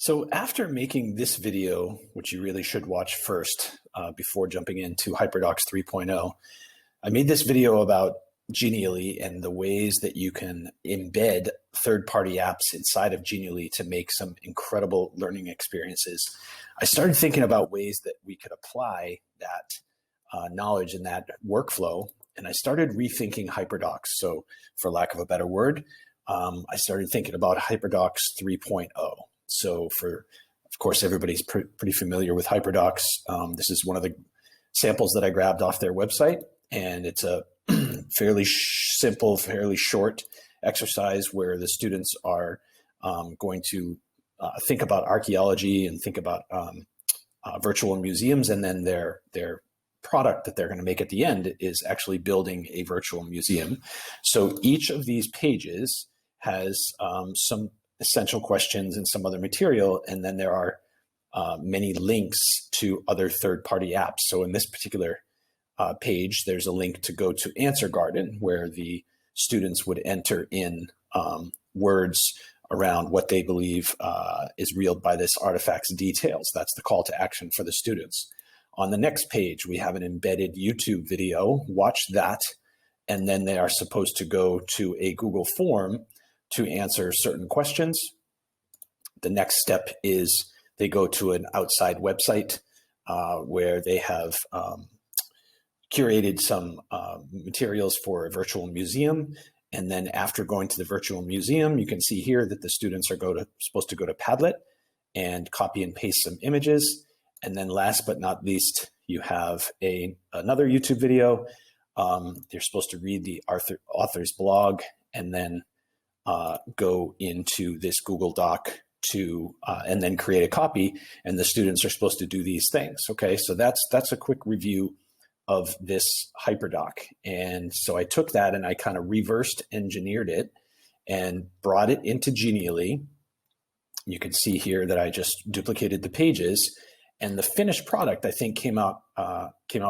So after making this video, which you really should watch first before jumping into HYPERDOCS 3.0, I made this video about Genially and the ways that you can embed third-party apps inside of Genially to make some incredible learning experiences. I started thinking about ways that we could apply that knowledge and that workflow, and I started rethinking HYPERDOCS. So for lack of a better word, I started thinking about HYPERDOCS 3.0. So of course, everybody's pretty familiar with HYPERDOCS. This is one of the samples that I grabbed off their website, and it's a fairly simple, fairly short exercise where the students are going to think about archaeology and think about virtual museums, and then their product that they're going to make at the end is actually building a virtual museum. So each of these pages has some essential questions and some other material, and then there are many links to other third-party apps. So in this particular page, there's a link to go to Answer Garden, where the students would enter in words around what they believe is revealed by this artifact's details. That's the call to action for the students. On the next page, we have an embedded YouTube video. Watch that, and then they are supposed to go to a Google form to answer certain questions. The next step is they go to an outside website where they have curated some materials for a virtual museum. And then after going to the virtual museum, you can see here that the students are supposed to go to Padlet and copy and paste some images. And then last but not least, you have another YouTube video. They're supposed to read the author's blog and then go into this Google Doc and then create a copy, and the students are supposed to do these things. Okay, so that's a quick review of this HYPERDOC. And so I took that and I kind of reversed engineered it and brought it into Genially. You can see here that I just duplicated the pages, and the finished product I think came out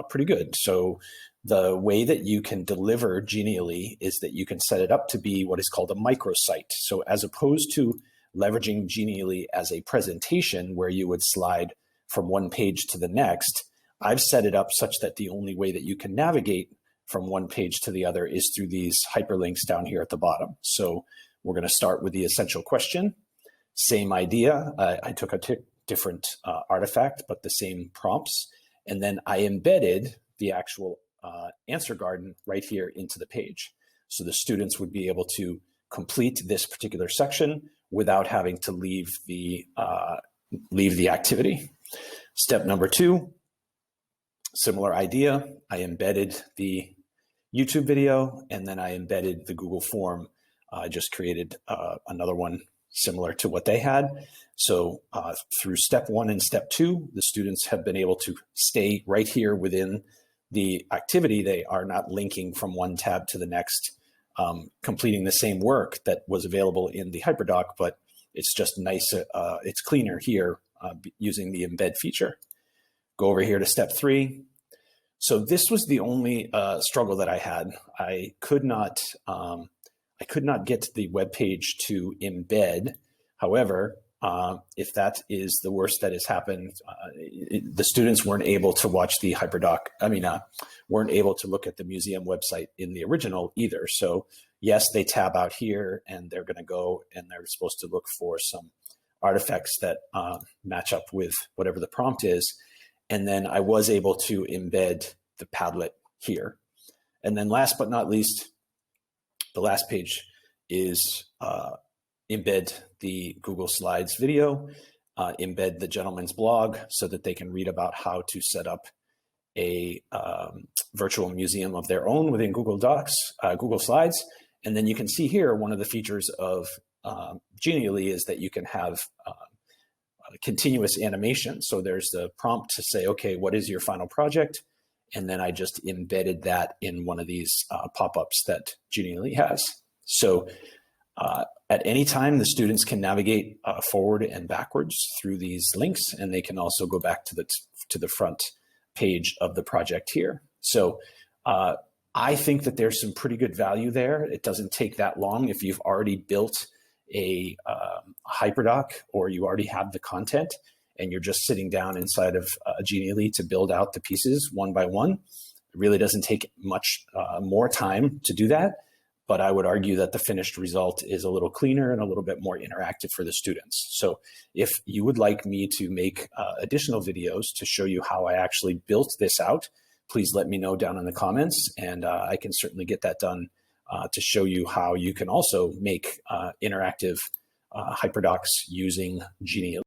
pretty good. So the way that you can deliver Genially is that you can set it up to be what is called a microsite. So as opposed to leveraging Genially as a presentation where you would slide from one page to the next, I've set it up such that the only way that you can navigate from one page to the other is through these hyperlinks down here at the bottom. So we're going to start with the essential question. Same idea. I took a different artifact, but the same prompts. And then I embedded the actual answer garden right here into the page. So the students would be able to complete this particular section without having to leave the activity. Step number 2, similar idea. I embedded the YouTube video, and then I embedded the Google form. I just created another one similar to what they had. So through step 1 and step 2, the students have been able to stay right here within the activity. They are not linking from one tab to the next, completing the same work that was available in the HYPERDOC, but it's just nice. It's cleaner here using the embed feature. Go over here to step 3. So this was the only struggle that I had. I could not get the web page to embed. However, if that is the worst that has happened, the students weren't able to watch the HYPERDOC. Weren't able to look at the museum website in the original either. So yes, they tab out here and they're going to go and they're supposed to look for some artifacts that match up with whatever the prompt is. And then I was able to embed the Padlet here. And then last but not least, the last page is embed the Google Slides video, embed the gentleman's blog so that they can read about how to set up a virtual museum of their own within Google Docs, Google Slides. And then you can see here, one of the features of Genially is that you can have continuous animation. So there's the prompt to say, okay, what is your final project? And then I just embedded that in one of these pop-ups that Genially has. So at any time, the students can navigate forward and backwards through these links, and they can also go back to the front page of the project here. So I think that there's some pretty good value there. It doesn't take that long if you've already built a HYPERDOC, or you already have the content and you're just sitting down inside of Genially to build out the pieces one by one. It really doesn't take much more time to do that, but I would argue that the finished result is a little cleaner and a little bit more interactive for the students. So if you would like me to make additional videos to show you how I actually built this out, please let me know down in the comments, and I can certainly get that done to show you how you can also make interactive HYPERDOCs using Genially.